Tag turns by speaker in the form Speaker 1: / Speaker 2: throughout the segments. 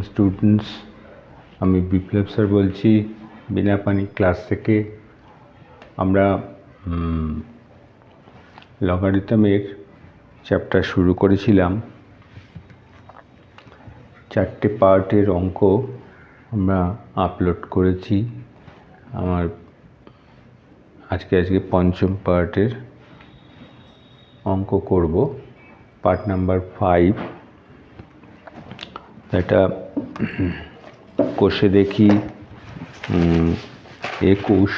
Speaker 1: Students, আমি বিপ্লব sir বলছি Binapani class থেকে। আমরা লগারিদমের চ্যাপ্টার শুরু করেছিলাম। 4টে পার্টের অঙ্ক আমরা আপলোড করেছি। আমার আজকে পঞ্চম পার্টের অঙ্ক করব, পার্ট নাম্বার 5। এটা কষে দেখি 21,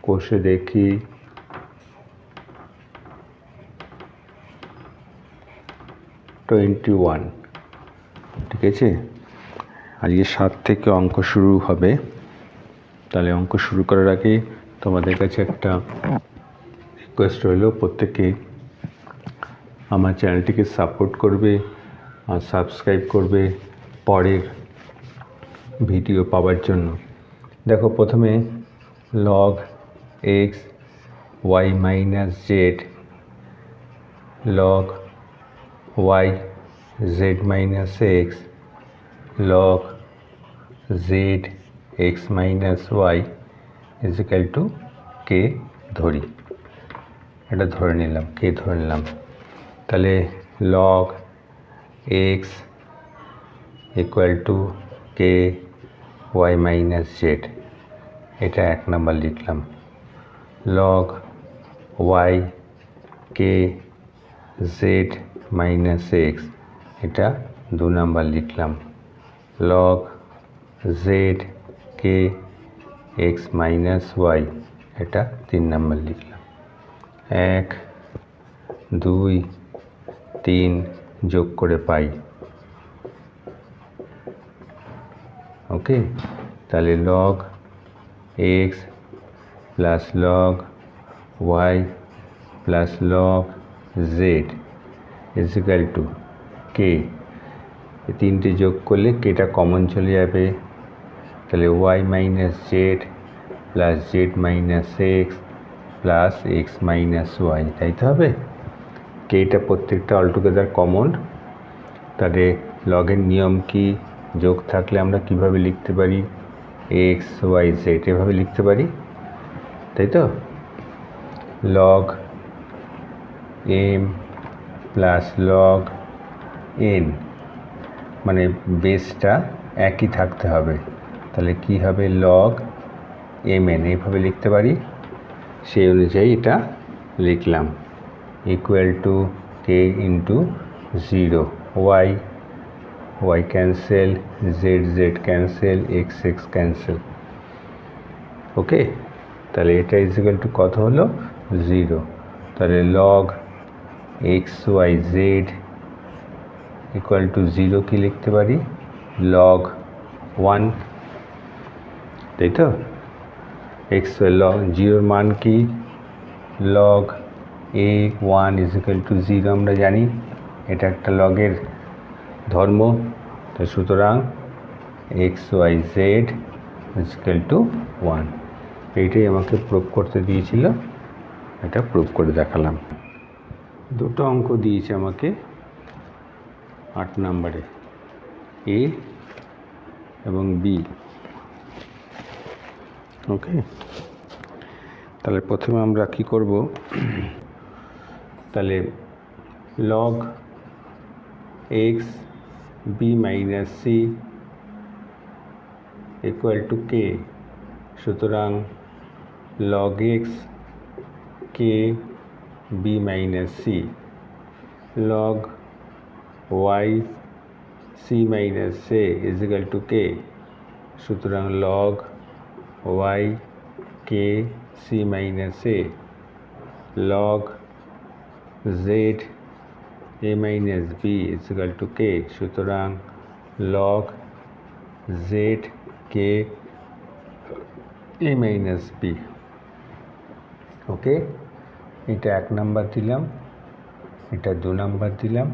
Speaker 1: কষে দেখি 21। ঠিক আছে, আজকে 7 থেকে অঙ্ক শুরু হবে। তাহলে অঙ্ক শুরু করার আগে তোমাদের কাছে একটা রিকোয়েস্ট রইল, প্রত্যেকে আমার চ্যানেলটিকে সাপোর্ট করবে আর সাবস্ক্রাইব করবে পরের ভিডিও পাওয়ার জন্য। দেখো, প্রথমে log x y minus z, log y z minus x, log z x minus y equal to k ধরি। এটা ধরে নিলাম, কে ধরে নিলাম। তাহলে log x equal to K Y minus Z, এটা 1 নাম্বার লিখলাম। log y K Z minus X, এটা 2 নাম্বার লিখলাম। log Z K X minus Y, এটা 3 নাম্বার লিখলাম। 1 2 3 যোগ করে পাই। ওকে, তাহলে log x plus log y plus log z equal to k. এই 3টে যোগ করলে কেটা কমন চলে যাবে। তাহলে y minus Z plus Z minus X plus X minus Y, তাই তো হবে। কেটা প্রত্যেকটা অলটুগেদার কমন। তাহলে লগের নিয়ম কি, যোগ থাকলে আমরা কিভাবে লিখতে পারি, এক্স ওয়াই জেড এভাবে লিখতে পারি, তাই তো। log m plus log n, মানে বেসটা একই থাকতে হবে। তাহলে কি হবে, log mn এইভাবে লিখতে পারি। সেই অনুযায়ী এটা লিখলাম, equal to k into 0, y cancel, z cancel, x cancel. Okay, তাহলে এটা ইজিক্যাল টু কত হলো, 0। তাহলে log x y z equal to 0 কি লিখতে পারি, log 1, তাই তো। x log 0 মান কি, log a 1 ইজিক্যাল টু 0 আমরা জানি, এটা একটা লগের ধর্ম। তো সুতরাং x y z equal to 1, এইটাই আমাকে প্রুভ করতে দিয়েছিল, এটা প্রুভ করে দেখালাম। দুটো অঙ্ক দিয়েছে আমাকে 8 নম্বরে, এ এবং বি। ওকে, তাহলে প্রথমে আমরা কি করব, তাহলে log x b minus c equal to k. সুতরাং log x k b minus c, log y c minus a equal to k. সুতরাং log y k c minus a, log z a minus b equal to k. সুতরাং log z k a minus b. Okay, এটা 1 number দিলাম, এটা 2 number দিলাম,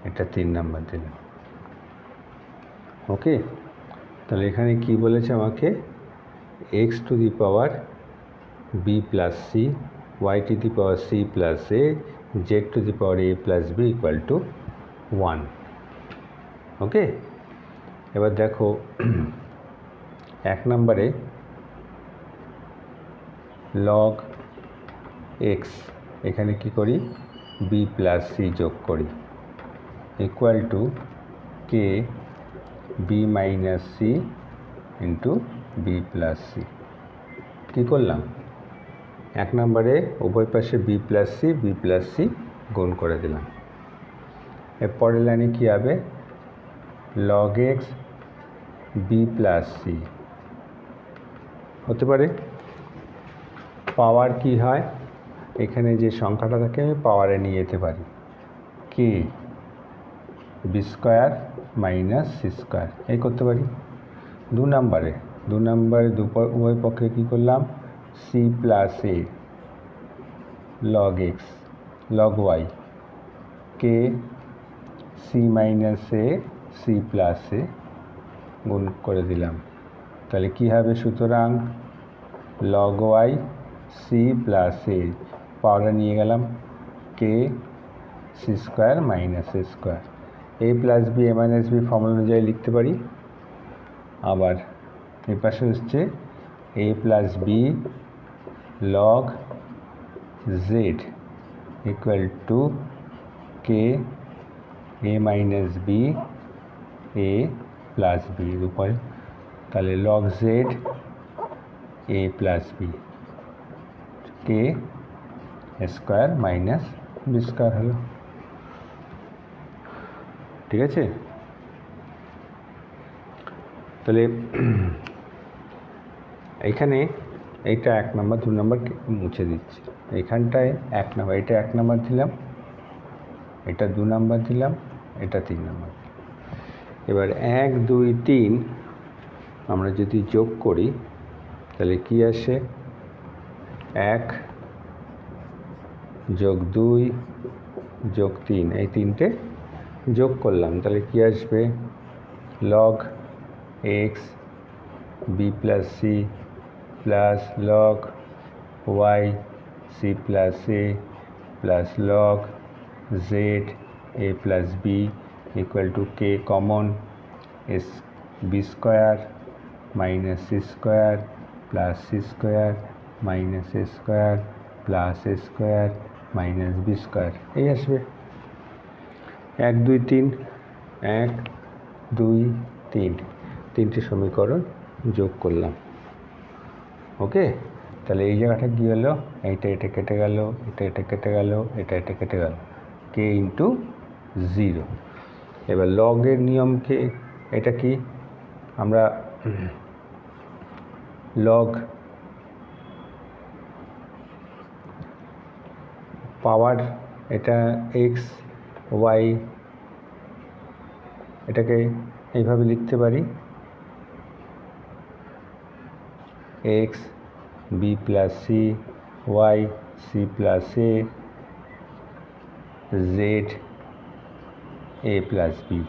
Speaker 1: এটা 3 number দিলাম। ওকে, তাহলে এখানে কি বলেছে আমাকে, x to the power b plus C, y to the power c plus a, z to the power a plus b equal to 1। Okay, এবার দেখো 1 নম্বরে লগ এক্স, এখানে কি করি বি প্লাস সি যোগ করি equal to k b minus c into b plus c. কী করলাম 1 নম্বরে উভয় পাশে বি প্লাস সি গুণ করে দিলাম। এর পরের লাইনে কী হবে log x B plus C হতে পারে। পাওয়ার কি হয় এখানে যে সংখ্যাটা থাকে আমি পাওয়ারে নিয়ে যেতে পারি k b square minus C square এই করতে পারি। 2 নম্বরে উভয় পক্ষে কী করলাম c plus a log x log y k c minus a c plus a গুণ করে দিলাম। তাহলে কী হবে সুতরাং log Y C plus a পাওয়ারে নিয়ে গেলাম k c square minus A square. A plus b a minus b formula অনুযায়ী লিখতে পারি। আবার এর পাশে হচ্ছে a plus B log Z equal to K A minus B A plus B উপরে। তাহলে log Z A plus B K square minus B square হলো। ঠিক আছে, তাহলে এইখানে এইটা 1 নম্বর 2 নম্বর মুছে দিচ্ছি। এইখানটায় 1 নম্বর এটা 1 নম্বর দিলাম, এটা 2 নম্বর দিলাম, এটা 3 নম্বর। এবার 1 2 3 আমরা যদি যোগ করি তাহলে কি আসে 1 যোগ 2 যোগ 3 এই তিনটে যোগ করলাম তাহলে কি আসবে log x B plus C plus log Y C plus A plus log Z A plus B equal to K common এস B square minus C square plus C square minus এ স্কোয়ার প্লাস এ square minus B square এই আসবে। 1 2 3 1 2 3 তিনটে সমীকরণ যোগ করলাম। ওকে, তাহলে এই জায়গাটা কী হলো এটা কেটে গেল, এটা কেটে গেল, এটা কেটে গেল কে ইন্টু 0। এবার লগের নিয়মকে এটা কি আমরা লগ পাওয়ার এটা এক্স ওয়াই এটাকে এইভাবে লিখতে পারি X B plus C Y C plus A Z A plus B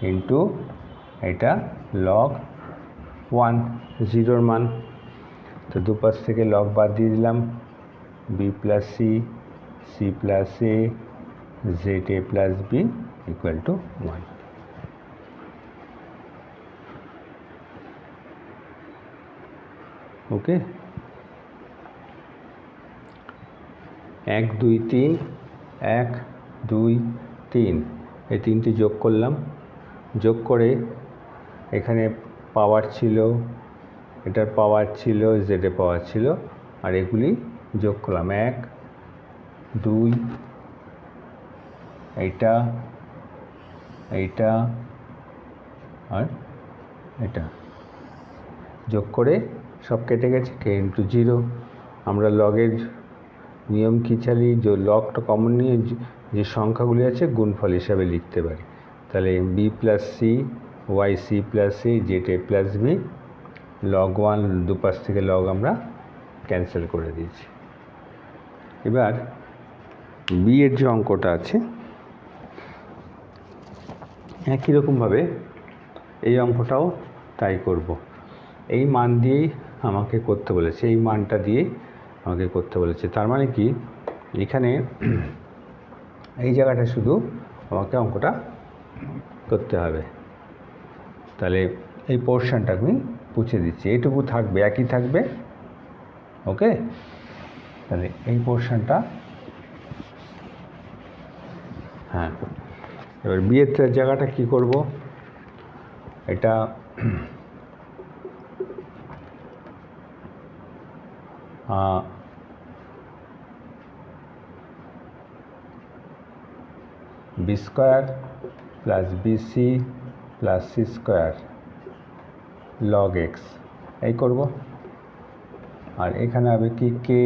Speaker 1: into এটা লগ 1 0 মান। তো দুপাশ থেকে লগ বাদ দিয়ে দিলাম B plus C C plus A Z A plus B equal to 1। Okay, 1 2 3 1 2 3 এই তিনটি যোগ করলাম। যোগ করে এখানে পাওয়ার ছিল, এটার পাওয়ার ছিল, জেডে পাওয়ার ছিল, আর এগুলি যোগ করলাম 1 2 এইটা এইটা আর এটা যোগ করে সব কেটে গেছে কে ইন্টু 0। আমরা লগের নিয়ম কী চালি যে লগটা কমন নিয়ে যে সংখ্যাগুলি আছে গুণফল হিসাবে লিখতে পারি। তাহলে B plus C Y C plus A Z A plus B log 1 দুপাশ থেকে লগ আমরা ক্যান্সেল করে দিয়েছি। এবার বি এর যে অঙ্কটা আছে একই রকমভাবে এই অঙ্কটাও তাই করব। এই মান দিয়েই আমাকে করতে বলেছে, এই মানটা দিয়ে আমাকে করতে বলেছে। তার মানে কি এখানে এই জায়গাটা শুধু আমাকে অঙ্কটা করতে হবে। তাহলে এই পোর্শনটা আমি পুছে দিচ্ছি, এইটুকু থাকবে, একই থাকবে। ওকে, তাহলে এই পোর্শনটা, হ্যাঁ। এবার বিয়ের জায়গাটা কি করব, এটা b square plus BC plus C square log x এই করব। আর এখানে হবে কি k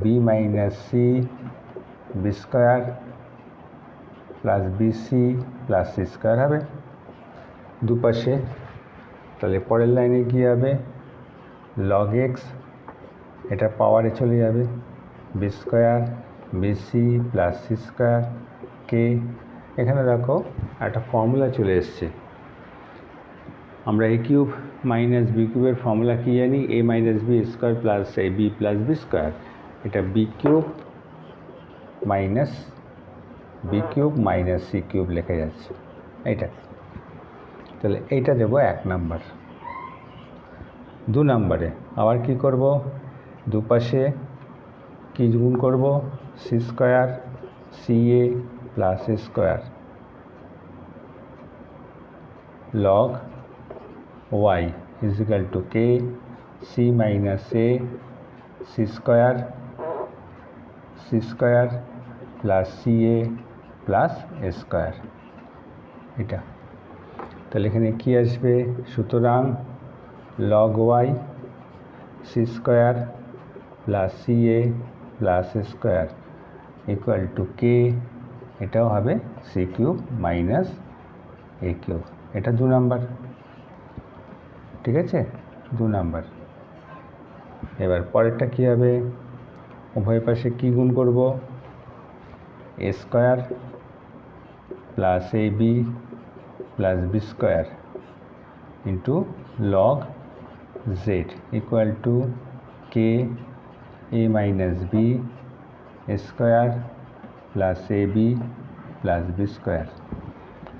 Speaker 1: b minus c b square plus BC plus C square হবে দুপাশে। তাহলে পরের লাইনে কী হবে, লগ এক্স, এটা পাওয়ারে চলে যাবে, b square b c plus C square k. এখানে দেখো একটা ফর্মুলা চলে এসছে, আমরা এ কিউব মাইনাস বি কিউবের ফর্মুলা কী জানি, a minus B square plus a b plus b square. এটা b cube minus c cube লেখা যাচ্ছে এইটা। তাহলে এইটা দেবো 1 নাম্বার। 2 নাম্বারে আবার কি করব, দুপাশে কি গুণ করব, c square c a plus A square log y is equal to k c minus a c square plus c a plus A square এটা। তাহলে এখানে কী আসবে, সুতরাং log Y c square plus c a plus A square equal to k, এটাও হবে c cube minus a cube. এটা 2 number, ঠিক আছে, 2 নাম্বার। এবার পরেরটা কী হবে, উভয় পাশে কী গুণ করব, a square plus a b plus b square into log Z equal to K A minus B square plus a b plus b square.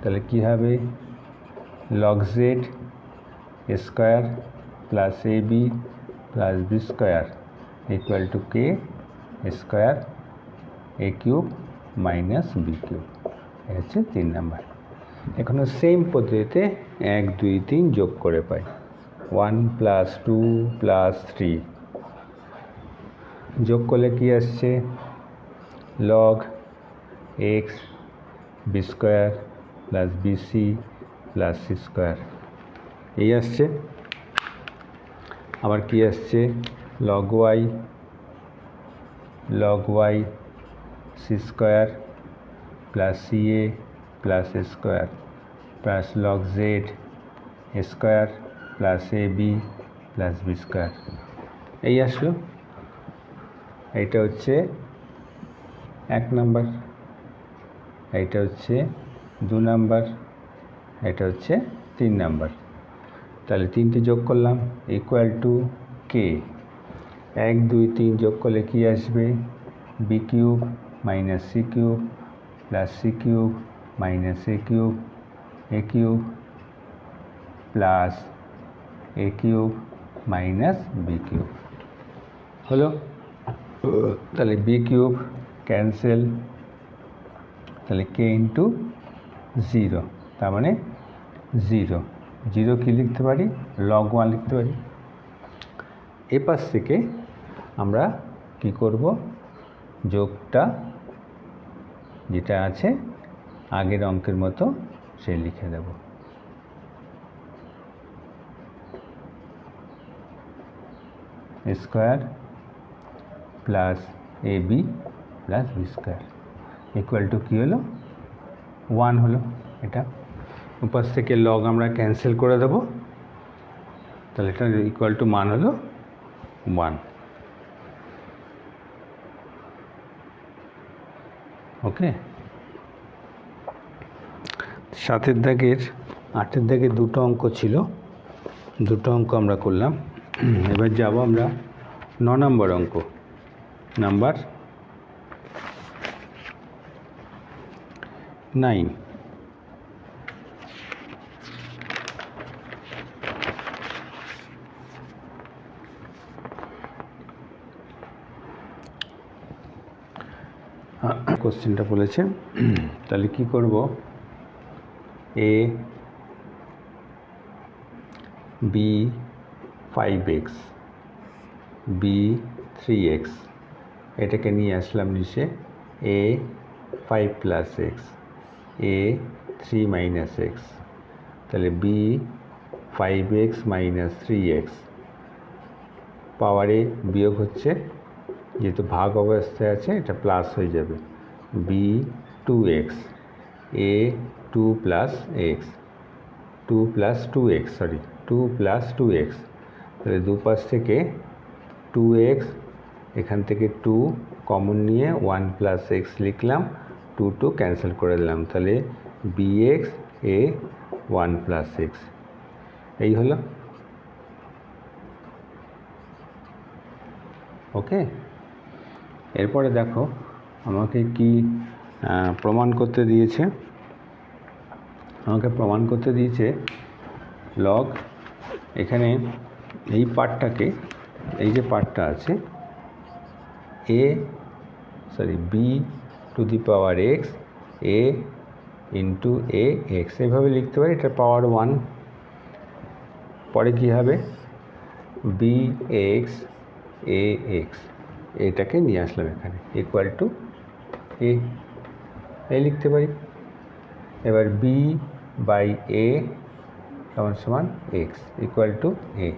Speaker 1: তাহলে কী হবে, log z square plus a b plus b square equal to k square a cube minus b cube. এই হচ্ছে 3 number. এখনও same পদ্ধতিতে 1 2 3 যোগ করে পাই, 1 plus 2 plus 3 যোগ করলে কি আসছে, log x b square plus BC plus C square এই আসছে। আবার কি আসছে, log Y c square plus c a plus A square plus log z square plus a b plus b square এই আসলো। এইটা হচ্ছে 1 নাম্বার, এইটা হচ্ছে 2 নাম্বার, এটা হচ্ছে 3 নাম্বার। তাহলে 3টে যোগ করলাম ইকুয়াল টু কে, 1 2 3 যোগ করলে কি আসবে, b cube minus c cube plus c cube minus a cube plus a cube minus b cube হলো। তাহলে বি কিউব ক্যান্সেল, তাহলে কে ইন্টু 0, তার মানে 0 কি লিখতে পারি, লগ 1 লিখতে পারি। এ পাশ থেকে আমরা কি করব, যোগটা যেটা আছে আগের অঙ্কের মতো সে লিখে দেব। Square plus a b plus b square equal to কী হলো, 1 হলো। এটা উপাস থেকে লগ আমরা ক্যান্সেল করে দেব, তাহলে এটা ইকুয়াল টু মান হলো 1। ওকে, 7 দাগের 8 দাগের 2টো অঙ্ক ছিল, 2টো অঙ্ক আমরা করলাম। এবার যাব আমরা 9 নম্বর অঙ্ক, নাম্বার 9। কোশ্চেনটা বলেছে তাহলে কি করব a b 5x b 3x এটাকে নিয়ে আসলাম নিচে a 5 plus x a 3 minus x তাহলে b 5x minus 3x পাওয়ারে বিয়োগ হচ্ছে যেহেতু ভাগ অবস্থায় আছে এটা প্লাস হয়ে যাবে b 2x a 2 plus x 2 plus 2x sorry 2 plus 2x তাহলে দুপাশ থেকে 2x এখান থেকে 2 কমন নিয়ে 1 plus x লিখলাম 2 ক্যান্সেল করে দিলাম তাহলে bx a 1 plus x এই হলো ওকে। এরপরে দেখো আমাকে কি প্রমাণ করতে দিয়েছে, আমাকে প্রমাণ করতে দিয়েছে লগ এখানে এই পার্টটাকে এই যে পার্টটা আছে b two the power x a into a x এইভাবে লিখতে পারি, এটা পাওয়ার 1। পরে কী হবে bx ax এটাকে নিয়ে আসলাম এখানে ইকুয়াল টু a এই লিখতে পারি। এবার b বাই a সমান সমান x ইকুয়াল টু a।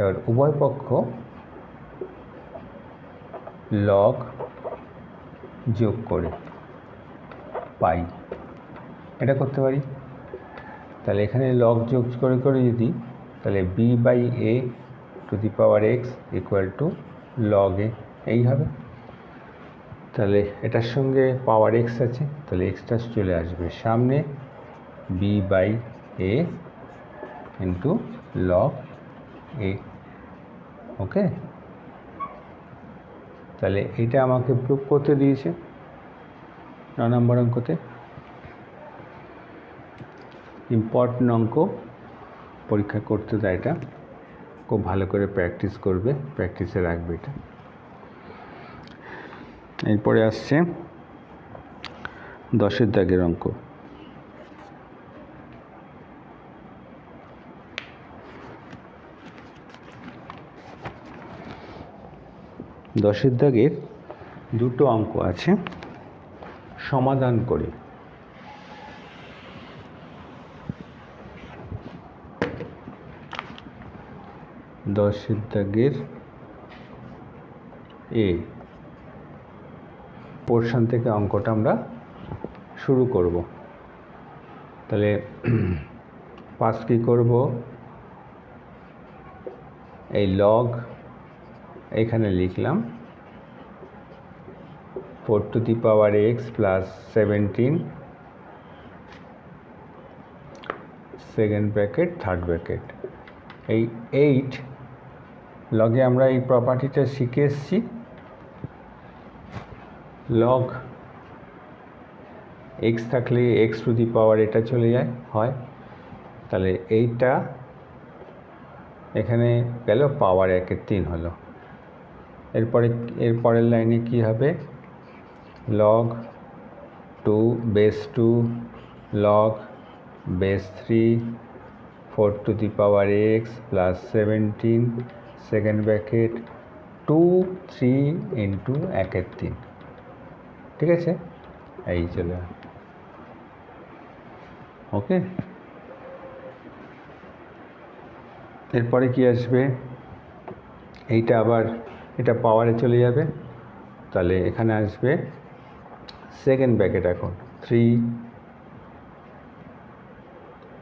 Speaker 1: এবার উভয় পক্ষ লগ যোগ করে পাই এটা করতে পারি। তাহলে এখানে লগ যোগ করে করে যদি তাহলে b by a to the power x equal to log a এই হবে। তাহলে এটার সঙ্গে পাওয়ার x আছে তাহলে এক্সটা চলে আসবে সামনে b by a into log a okay. তাহলে এটা আমাকে প্রুভ করতে দিয়েছে 9 নম্বর অঙ্কতে। ইম্পর্টেন্ট অঙ্ক পরীক্ষা করতে দেয়, এটা খুব ভালো করে প্র্যাকটিস করবে, প্র্যাকটিসে রাখবে এটা। এরপরে আসছে 10 দাগের অঙ্ক। 10 দাগের দুটো অঙ্ক আছে, সমাধান করে দাগের এ পোর্শন থেকে অঙ্কটা আমরা শুরু করব। তাহলে ফার্স্ট কী করব, এই লগ এখানে লিখলাম 4 to the power x plus 17 second bracket third bracket এই 8 লগে আমরা এই প্রপার্টিটা শিখে এসেছি। লগ x থাকলে x টু দি পাওয়ার এটা চলে যায় হয়, তাহলে এইটা এখানে গেল পাওয়ার 1/3 হলো। এরপরের লাইনে কি হবে log 2 base 2 log base 3 4 to the power x plus 17 second bracket 2 3 into 1/3 ঠিক আছে এই চলে ওকে। এরপরে কি আসবে এইটা আবার এটা পাওয়ারে চলে যাবে, তাহলে এখানে আসবে সেকেন্ড ব্র্যাকেট এখন 3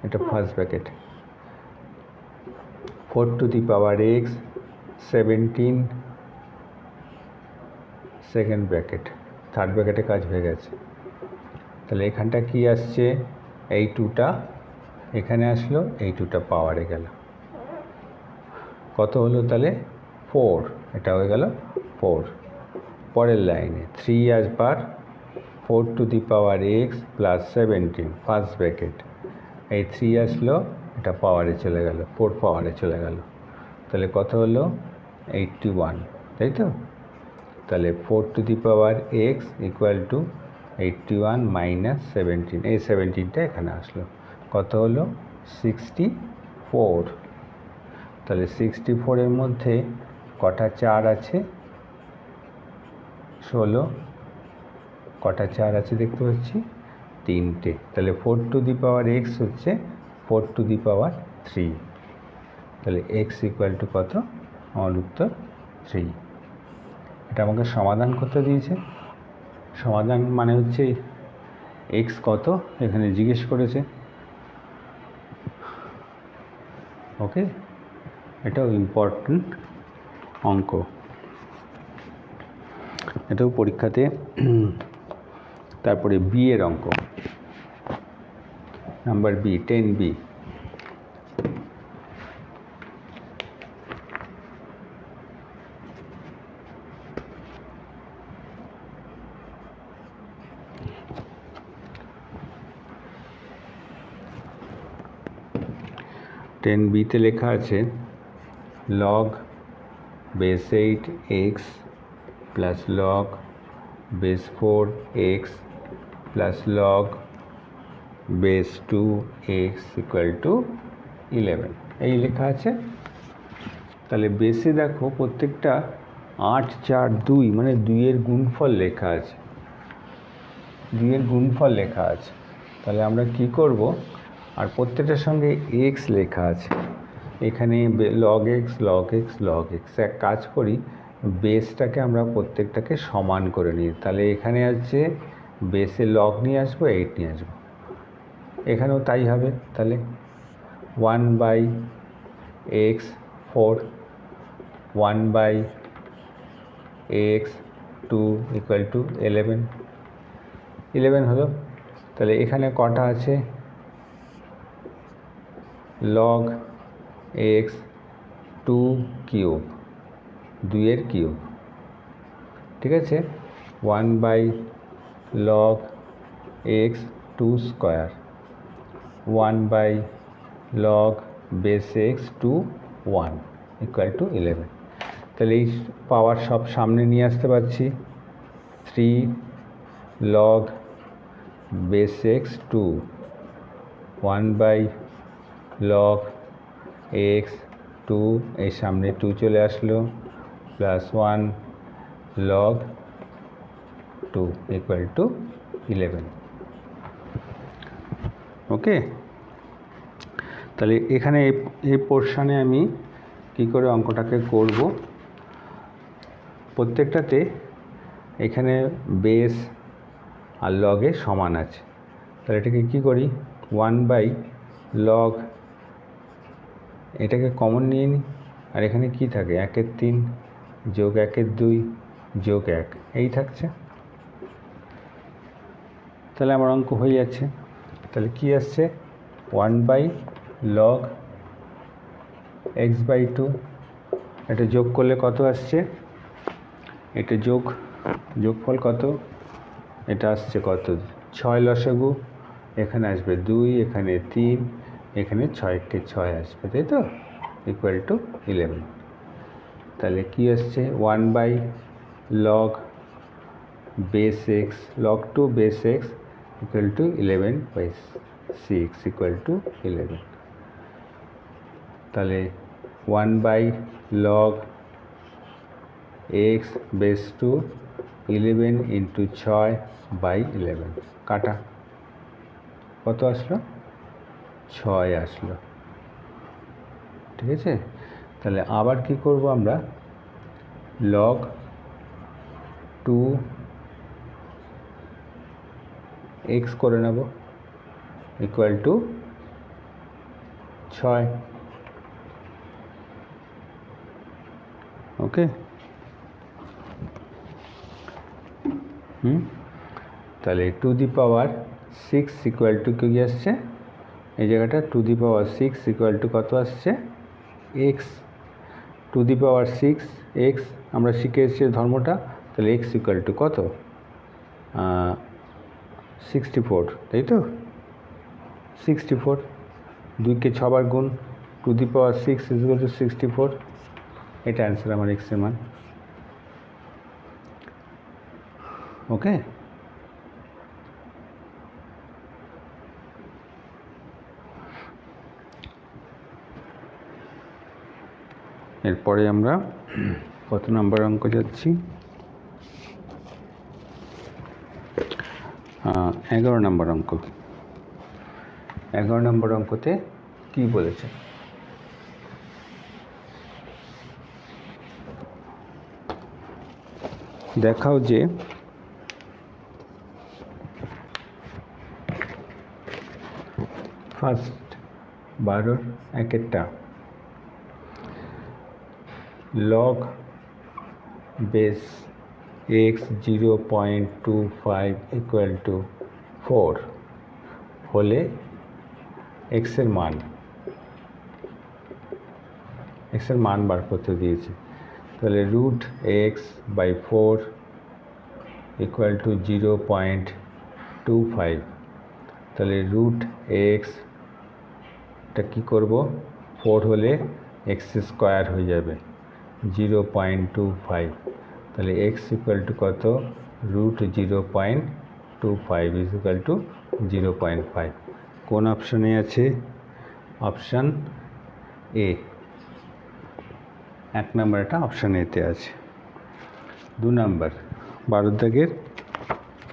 Speaker 1: এটা first bracket 4 to the power x 17 second bracket third ব্র্যাকেটে কাজ হয়ে গেছে। তাহলে এখানটা কি আসছে এই 2টা এখানে আসলো, এই 2টা পাওয়ারে গেল, কত হলো তাহলে 4, এটা হয়ে গেল 4। পরের লাইনে 3 আসবার 4 to the power x plus 17 first bracket এই 3 আসলো, এটা পাওয়ারে চলে গেল 4 পাওয়ারে চলে গেল, তাহলে কত হলো 81 তাই তো। তাহলে 4 to the power x equal to 81 minus 17, এই 17টা এখানে আসলো, কত হলো 64। তাহলে 64-এর মধ্যে কটা 4 আছে, 16। কটা 4 আছে দেখতে পাচ্ছি, 3টে। তাহলে 4 টু দি পাওয়ার এক্স হচ্ছে 4 টু দি পাওয়ার 3। তাহলে এক্স ইকুয়াল টু কত, আমার উত্তর 3। এটা আমাকে সমাধান করতে দিয়েছে। সমাধান মানে হচ্ছে এক্স কত এখানে জিজ্ঞেস করেছে। ওকে, এটাও ইম্পর্ট্যান্ট অঙ্ক, এটাও পরীক্ষাতে। তারপরে বি এর অঙ্ক, নাম্বার বি, 10B। তে লেখা আছে log base 8x plus log base 4x plus log base 2x equal to 11, এই লেখা আছে। তাহলে বেসে দেখো প্রত্যেকটা 8, 4, 2 মানে 2-এর গুণফল লেখা আছে, 2-এর গুণফল লেখা আছে। তাহলে আমরা কি করব, আর প্রত্যেকটার সঙ্গে এক্স লেখা আছে, এখানে log x log x log x. এক কাজ করি, বেসটাকে আমরা প্রত্যেকটাকে সমান করে নিই। তাহলে এখানে আছে বেসে লগ নিয়ে আসবো, 8 নিয়ে আসবো, এখানেও তাই হবে। তাহলে 1/x4 1/x2 ইকুয়াল টু 11 হলো। তাহলে এখানে কটা আছে, লগ এক্স 2 কিউব, 2-এর কিউব, ঠিক আছে। 1/log x 2 square 1/log base x 2 1 equal to 11। তাহলে এই পাওয়ার সব সামনে নিয়ে আসতে পারছি। 3 log base x 2 1/log x 2, এই সামনে 2 চলে আসলো, প্লাস 1 log 2 ইকুয়াল টু 11। ওকে, তাহলে এখানে এই পোর্শনে আমি কি করে অঙ্কটাকে করব, প্রত্যেকটাতে এখানে বেস আর লগে সমান আছে। তাহলে এটাকে কি করি, 1/log, এটাকে কমন নিয়ে নিই, আর এখানে কি থাকে 1-এর 3 যোগ 1-এর 2 যোগ 1, এই থাকছে। তাহলে আমার অঙ্ক হয়ে যাচ্ছে। তাহলে কি আসছে, 1/log x/2, এটা যোগ করলে কত আসছে, এটা যোগফল কত, এটা আসছে কত 6 লসাগু, এখানে আসবে 2, এখানে 3, এখানে 6-কে 6 আসবে, তাই তো, ইকুয়াল টু 11। তাহলে কি আসছে, 1/log base x log 2 base x equal to 11/6 equal to 11। তাহলে 1/log x বেস 2 11 ইন্টু 6/11, কাটা কত আসলো, 6 আসলো, ঠিক আছে। তাহলে আবার কি করব আমরা, log 2x করে নেব ইকুয়াল টু 6। ওকে, তাহলে 2 দি পাওয়ার 6 ইকুয়াল টু কি আসছে, এই জায়গাটা 2 দি পাওয়ার 6 ইকুয়াল টু কত আসছে, x। 2 দি পাওয়ার 6 x, আমরা শিখে এসেছি ধর্মটা। তাহলে x ইকুয়াল টু কত, 64, তাই তো, 64, 2-কে 6 বার গুণ, 2 দি পাওয়ার 6 ইকুয়াল টু 64, এটা অ্যান্সার আমার x এর মান। ওকে, এরপরে আমরা কত নাম্বার অঙ্ক যাচ্ছি? 11 নম্বর অঙ্ক। 11 নম্বর অঙ্কতে কি বলেছে? দেখাও যে ফার্স্ট 12 একেরটা log base x 0.25 equal to 4 হলে x এর মান বার করতে দিয়েছে। তাহলে root x by 4 equal to 0.25, তাহলে রুট এক্সটা কী করবো, 4 হলে এক্স স্কোয়ার হয়ে যাবে 0.25, তাহলে এক্স ইকুয়াল টু কত, রুট 0.25 ইকুয়াল টু 0.5। কোন অপশানে আছে? অপশান এ, 1 নম্বর, এটা অপশান এতে আছে। 2 নম্বর 12 দাগের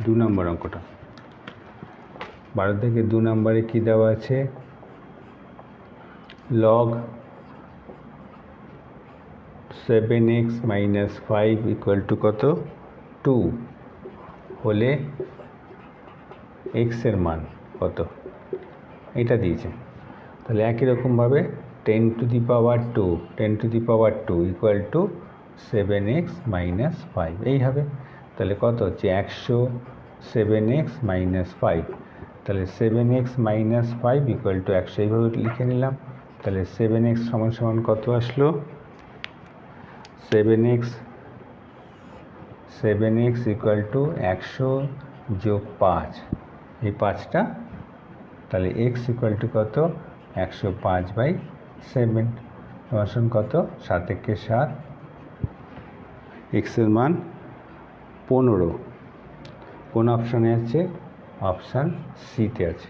Speaker 1: 2 নম্বর অঙ্কটা। 12 দাগের 2 নম্বরে কী দেওয়া আছে? Log 7x minus 5 equal to কত, 2 হলে এক্স এর মান কত, এটা দিয়েছে। তাহলে একই রকমভাবে 10 two the power 2 equal to 7x minus 5 এই হবে। তাহলে কত হচ্ছে 100 7x মাইনাস 5, তাহলে 7x মাইনাস 5 ইকুয়াল টু 100 এইভাবে লিখে নিলাম। তাহলে 7x সমান সমান কত আসলো, 7x ইকুয়াল টু 100 যোগ 5, এই 5টা, তাহলে x ইকুয়াল টু কত, 105/7 সমান কত, 7 একে 7, x এর মান 15। কোন অপশানে আছে? অপশান সিতে আছে।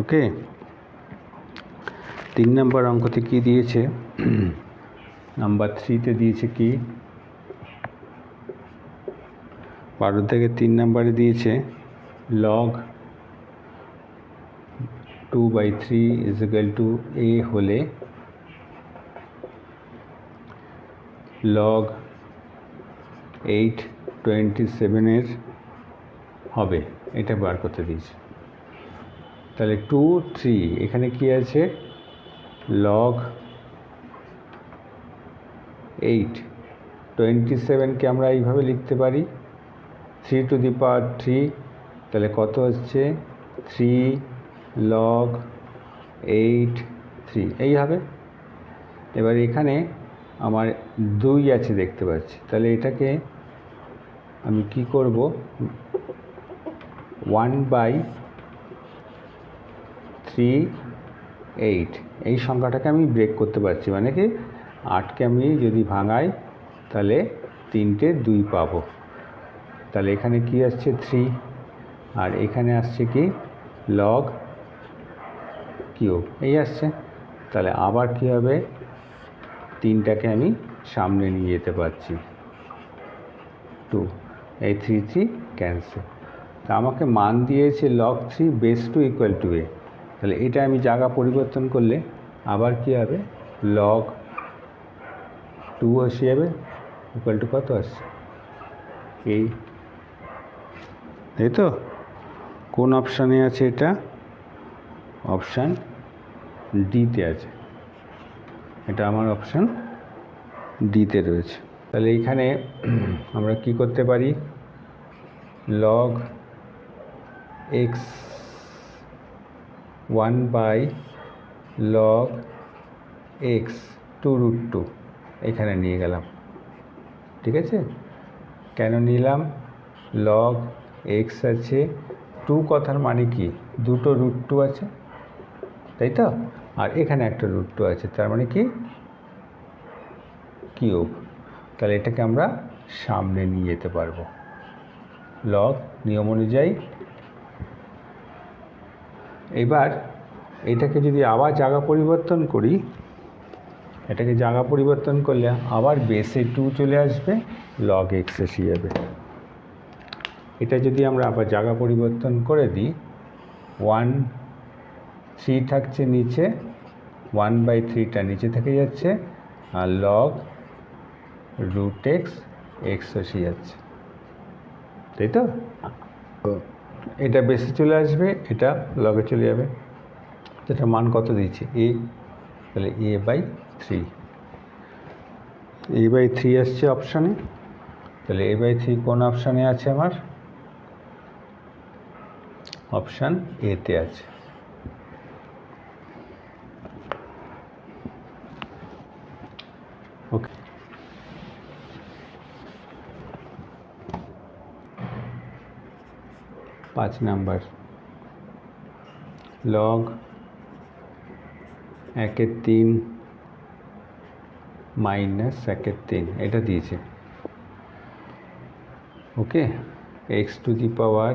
Speaker 1: ওকে, 3 নম্বর অঙ্কতে কি দিয়েছে? নাম্বার 3তে দিয়েছে কি, 12 থেকে 3 নম্বরে দিয়েছে log 2/3 is equal to a হলে লগ 8/27 এর হবে, এটা বার করতে দিয়েছে। তাহলে 2 3 এখানে কি আছে, লগ 8/27কে আমরা এইভাবে লিখতে পারি 3 টু দি পাওয়ার 3, তাহলে কত হচ্ছে 3 লগ 8 3 এই হবে। এবার এখানে আমার 2 আছে দেখতে পাচ্ছি, তাহলে এটাকে আমি কি করব, 1/3/8 এই সংখ্যাটাকে আমি ব্রেক করতে পারছি, মানে কি 8কে আমি যদি ভাঙাই তাহলে 3টে 2 পাবো। তাহলে এখানে কি আসছে 3, আর এখানে আসছে কি লগ কিউব এই আসছে। তাহলে আবার কি হবে, 3টাকে আমি সামনে নিয়ে যেতে পারছি, 2, এই 3 3 ক্যান্সেল। তা আমাকে মান দিয়েছে log 3 base 2 equal to a, তাহলে এটা আমি জায়গা পরিবর্তন করলে আবার কি হবে, লগ 2 এসে যাবে ইকুয়াল টু কত আসছে এই, তাই তো? কোন অপশানে আছে এটা? অপশান ডিতে আছে, এটা আমার অপশান ডিতে রয়েছে। তাহলে এইখানে আমরা কি করতে পারি, লগ x 1/log x 2√2 এখানে নিয়ে গেলাম, ঠিক আছে? কেন নিলাম, লগ x আছে 2 কথার মানে কি, দুটো √2 আছে, তাই তো? আর এখানে একটা √2 আছে, তার মানে কি কিউব। তাহলে এটাকে আমরা সামনে নিয়ে যেতে পারবো। লগ নিয়ম অনুযায়ী এবার এটাকে যদি আবার জায়গা পরিবর্তন করি, এটাকে জায়গা পরিবর্তন করলে আবার বেসে 2 চলে আসবে, লগ এক্স এসে যাবে। এটা যদি আমরা আবার জায়গা পরিবর্তন করে দিই, 1/3 থাকছে নিচে, 1/3টা নিচে থেকে যাচ্ছে, আর লগ রুট এক্স এক্স এসে যাচ্ছে, তাই তো? এটা বেসে চলে আসবে, এটা লগে চলে যাবে। এটা মান কত দিচ্ছে? এ, তাহলে a/3, a/3 আসছে অপশানে। তাহলে a/3 কোন অপশানে আছে? আমার অপশান এতে আছে। ওকে, 5 নাম্বার, লগ 1/3 মাইনাস 1/3 এটা দিয়েছে। Okay, x to the power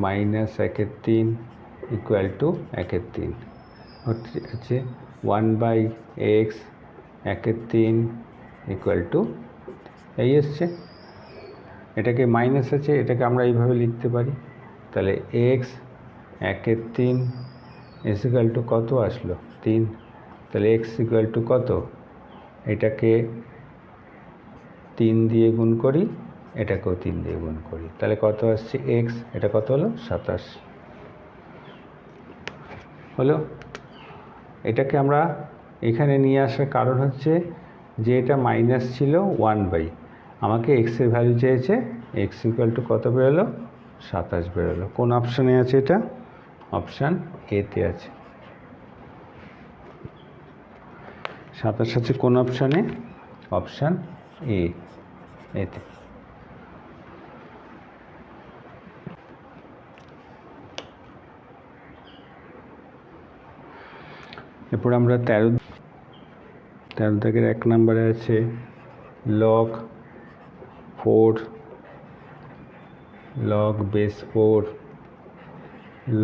Speaker 1: minus 1/3 equal to 1/3 হচ্ছে 1/x 1/3 ইকুয়াল টু এই এসছে। এটাকে মাইনাস আছে, এটাকে আমরা এইভাবে লিখতে পারি। তাহলে এক্স 1/3 ইজ ইকুয়াল টু কত আসলো? 3। তাহলে এক্স ইকুয়াল টু কত? এটাকে 3 দিয়ে গুণ করি, এটাকেও 3 দিয়ে গুণ করি, তাহলে কত আসছে এক্স? এটা কত হলো? 27 হলো। এটাকে আমরা এখানে নিয়ে আসার কারণ হচ্ছে যে এটা মাইনাস ছিল 1/, আমাকে এক্সের ভ্যালু চেয়েছে, এক্স ইকুয়াল টু কত বেরোলো? 27 বেরোলো। কোন অপশানে আছে এটা? অপশান এতে আছে। 27 আছে কোন অপশানে? অপশান এতে। এরপর আমরা 13 দাগের 1 নম্বরে আছে লগ 4 লগ বেস 4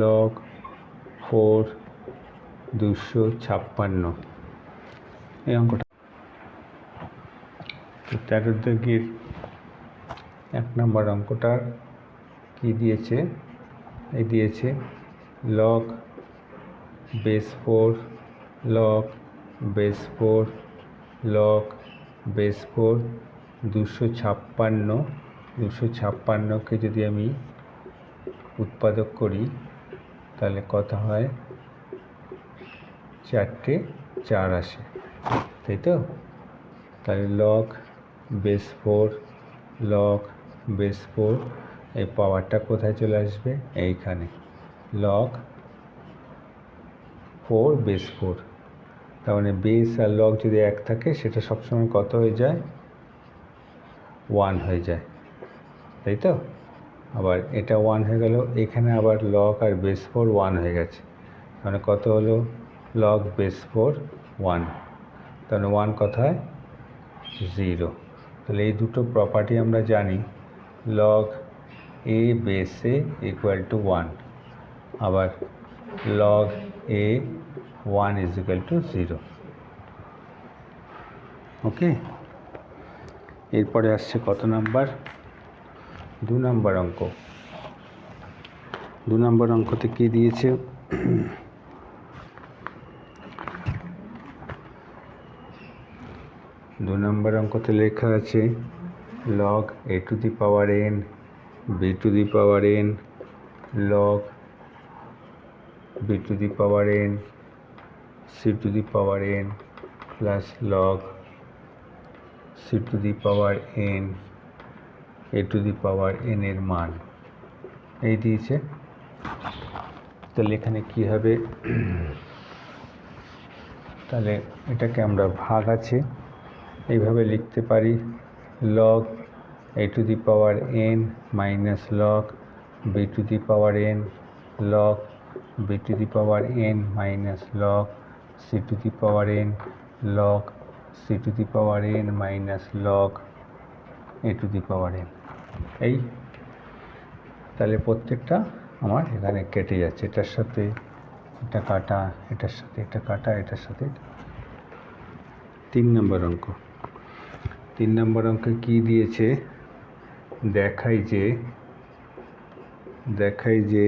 Speaker 1: লগ 4 256, এই অঙ্কটা। 13 দাগের 1 নম্বর অঙ্কটার কি দিয়েছে? এই দিয়েছে log base 4 log base 4 log base 4 256, 256কে যদি আমি উৎপাদক করি তাহলে কত হয়? 4টে 4 আসে, তাই তো? তাহলে লগ বেস 4 লগ বেস 4, এই পাওয়ারটা কোথায় চলে আসবে? এইখানে, লগ 4 বেস 4। তার মানে বেস আর লগ যদি 1 থাকে সেটা সবসময় কত হয়ে যায়? 1 হয়ে যায়, তাই তো? আবার এটা 1 হয়ে গেল, এখানে আবার লগ আর বেস 4 1 হয়ে গেছে, মানে কত হলো? লগ বেস 4 1, তাহলে 1 কোথায়? 0। তাহলে এই দুটো প্রপার্টি আমরা জানি, log A base A equal to 1, আবার log A 1 is equal to 0। ওকে, এরপরে আসছে কত নাম্বার? 2 নম্বর অঙ্ক। 2 নম্বর অঙ্কতে কি দিয়েছে? 2 নম্বর অঙ্কতে লেখা আছে log A to the power N B to the power N log B to the power N C to the power N plus log C to the power N A to the power N এর মান এই দিয়েছে। তাহলে এখানে কী হবে? তাহলে এটাকে আমরা ভাগ আছে এইভাবে লিখতে পারি, log A to the power N minus log B to the power N log B to the power N minus log C to the power N log C to the power N minus log a to the power m। এই তাহলে প্রত্যেকটা আমার এখানে কেটে যাচ্ছে, এটার সাথে এটা কাটা, এটার সাথে এটা কাটা, এটার সাথে। 3 নম্বর অঙ্ক। 3 নম্বর অঙ্কে কি দিয়েছে, দেখাই যে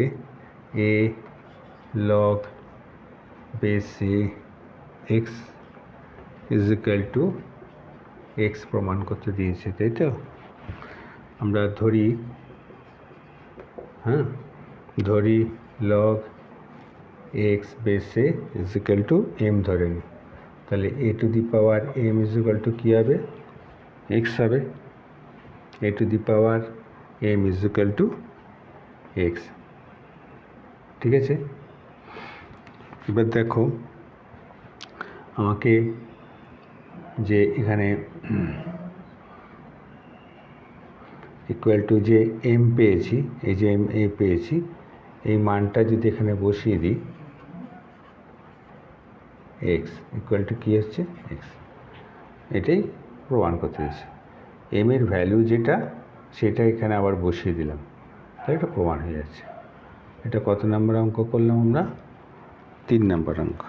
Speaker 1: a log base a x is equal to x প্রমাণ করতে দিয়েছে, তাই তো? আমরা ধরি log x base a is equal to m ধরে নিই। তাহলে a to the power m is equal to কী হবে, x হবে। a to the power m is equal to x, ঠিক আছে? এবার দেখো আমাকে যে এখানে ইকুয়াল টু যে m পেয়েছি, এই যে m a পেয়েছি, এই মানটা যদি এখানে বসিয়ে দিই, x ইকুয়াল টু কী হচ্ছে, x। এটাই প্রমাণ করতে দিয়েছে। m এর ভ্যালু যেটা সেটা এখানে আবার বসিয়ে দিলাম, তাই এটা প্রমাণ হয়ে যাচ্ছে। এটা কত নম্বর অঙ্ক করলাম আমরা? 3 নম্বর অঙ্ক।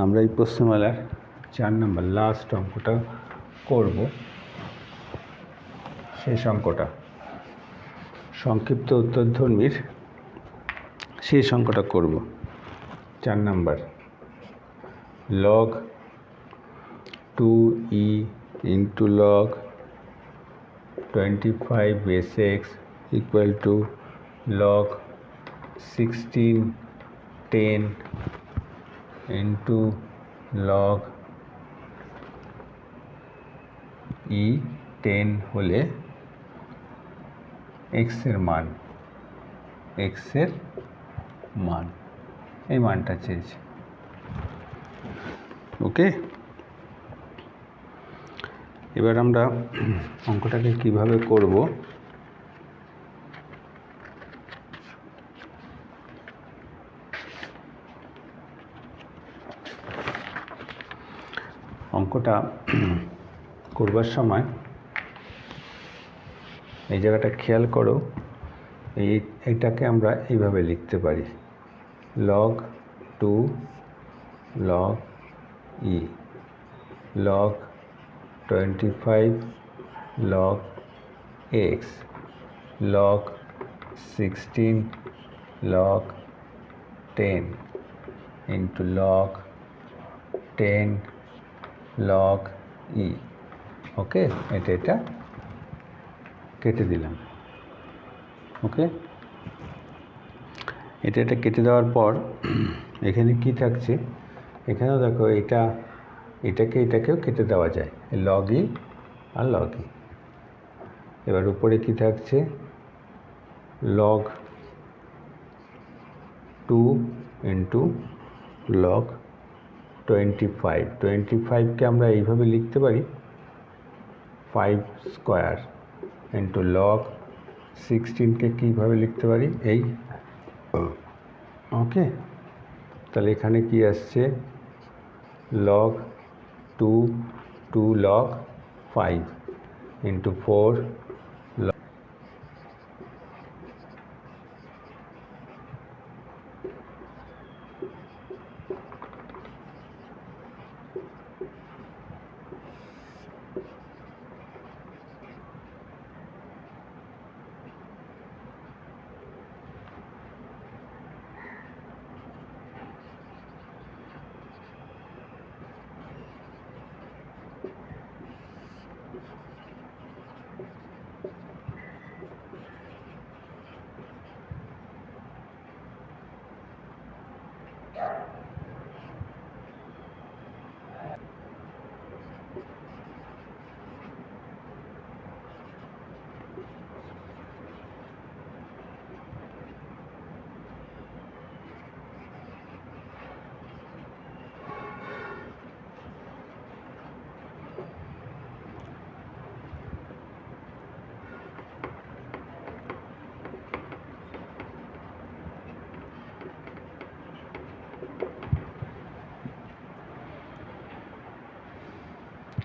Speaker 1: আমরা এই প্রশ্নমালার 4 নম্বর লাস্ট অঙ্কটা করব, শেষ অঙ্কটা, সংক্ষিপ্ত উত্তরধর্মীর শেষ অঙ্কটা করব। 4 নম্বর, log 2e into log 25 base x equal to log 1610 into log e 10 হলে x এর মান, এই মানটা চেয়েছে। ওকে, এবার আমরা অঙ্কটাকে কিভাবে করব, অঙ্কটা করবার সময় এই জায়গাটা খেয়াল করো, এইটাকে আমরা এইভাবে লিখতে পারি, log 2 log e log 25 log x log 16 log 10 into log 10 log e। ওকে, এটা কেটে দিলাম। ওকে, এটা কেটে দেওয়ার পর এখানে কি থাকছে, এখানেও দেখো এটাকেও কেটে দেওয়া যায়, log e আর log e। এবার উপরে কি থাকছে, log 2 into log 25কে আমরা এইভাবে লিখতে পারি 5 স্কোয়ার into log 16কে কীভাবে লিখতে পারি, এই। ওকে, তাহলে এখানে কি আসছে, log 2 log 5 into 4 log।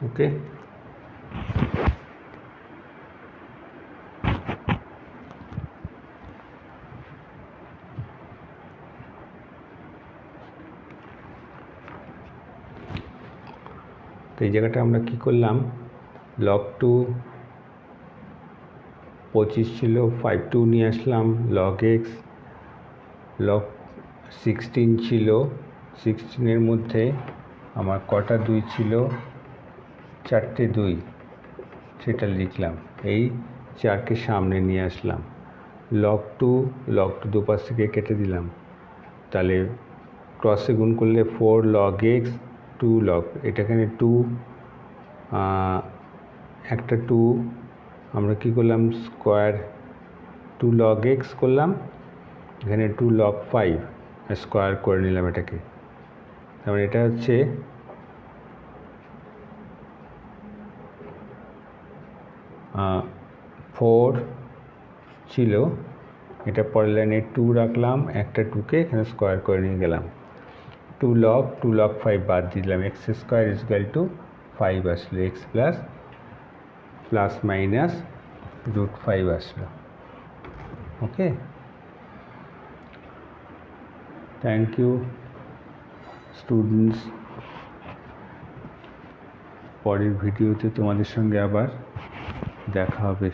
Speaker 1: ওকে, এই জায়গাটা আমরা কি করলাম, log 2 25 ছিল, 5 2 নিয়ে আসলাম, log x, log 16 ছিল, 16 মধ্যে আমার কটা 2 ছিল, 4টে 2, সেটা লিখলাম, এই 4কে সামনে নিয়ে আসলাম, log 2 দুপাশ থেকে কেটে দিলাম, তাহলে ক্রসে গুণ করলে 4 log x 2 log, এটাখানে 2 একটা 2 আমরা কি করলাম, স্কোয়ার 2 log x করলাম, এখানে 2 log 5 স্কোয়ার করে নিলাম এটাকে, তারপরে এটা হচ্ছে 4 ছিল, এটা পরের লাইনে 2 রাখলাম, একটা 2কে এখানে স্কোয়ার করে নিয়ে গেলাম, 2 log 5 বাদ দিলাম, x square is equal to 5 আসলো, x প্লাস মাইনাস √5 আসলো। ওকে, থ্যাংক ইউ স্টুডেন্টস। পরের ভিডিওতে তোমাদের সঙ্গে আবার দেখা হবে।